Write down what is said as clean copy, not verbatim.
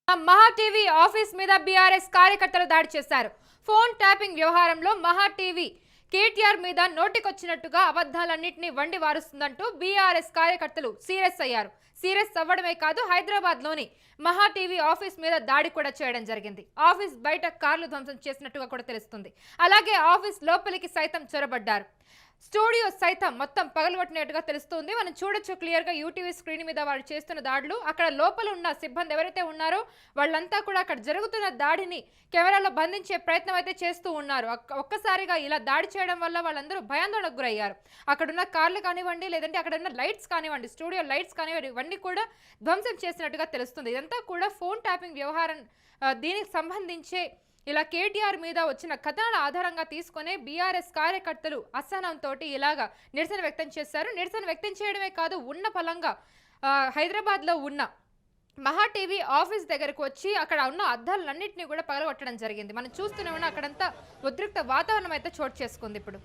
మహా TV office మీద BRS కార్యకర్తలు దాడి చేశారు. ఫోన్ ట్యాపింగ్ వ్యవహారంలో మహా టీవీ కేటీఆర్ మీద నోటికొచ్చినట్టుగా అబద్ధాలన్నింటినీ వండి వారుస్తుందంటూ బీఆర్ఎస్ కార్యకర్తలు సీరియస్ అయ్యారు. సీరియస్ అవ్వడమే కాదు, హైదరాబాద్ లోని మహా టీవీ ఆఫీస్ మీద దాడి కూడా చేయడం జరిగింది. ఆఫీస్ బయట కార్లు ధ్వంసం చేసినట్టుగా కూడా తెలుస్తుంది. అలాగే ఆఫీస్ లోపలికి సైతం చొరబడ్డారు. స్టూడియో సైతం మొత్తం పగలగొట్టినట్టుగా తెలుస్తుంది. మనం చూడొచ్చు క్లియర్ గా యూటీవీ స్క్రీన్ మీద వాళ్ళు చేస్తున్న దాడులు. అక్కడ లోపల ఉన్న సిబ్బంది ఎవరైతే ఉన్నారో వాళ్ళంతా కూడా అక్కడ జరుగుతున్న దాడిని కెమెరాలో బంధించే ప్రయత్నం అయితే చేస్తూ ఉన్నారు. ఒక్కసారిగా ఇలా దాడి చేయడం వల్ల వాళ్ళందరూ భయాందోళనకు గురయ్యారు. అక్కడున్న కార్లు కానివ్వండి, లేదంటే అక్కడ ఉన్న లైట్స్ కానివ్వండి, స్టూడియో లైట్స్ కానివ్వండి, ఇవన్నీ కూడా ధ్వంసం చేసినట్టుగా తెలుస్తుంది. ఇదంతా కూడా ఫోన్ ట్యాపింగ్ వ్యవహారం. దీనికి సంబంధించే ఇలా కేటీఆర్ మీద వచ్చిన కథనాల ఆధారంగా తీసుకునే బీఆర్ఎస్ కార్యకర్తలు అసహనంతో ఇలాగా నిరసన వ్యక్తం చేశారు. నిరసన వ్యక్తం చేయడమే కాదు, ఉన్న పలంగా హైదరాబాద్లో ఉన్న మహా టీవీ ఆఫీస్ దగ్గరకు వచ్చి అక్కడ ఉన్న అద్దాలన్నింటినీ కూడా పగలగొట్టడం జరిగింది. మనం చూస్తూనే ఉన్న అక్కడంతా ఉద్రిక్త వాతావరణం అయితే చోటు చేసుకుంది ఇప్పుడు.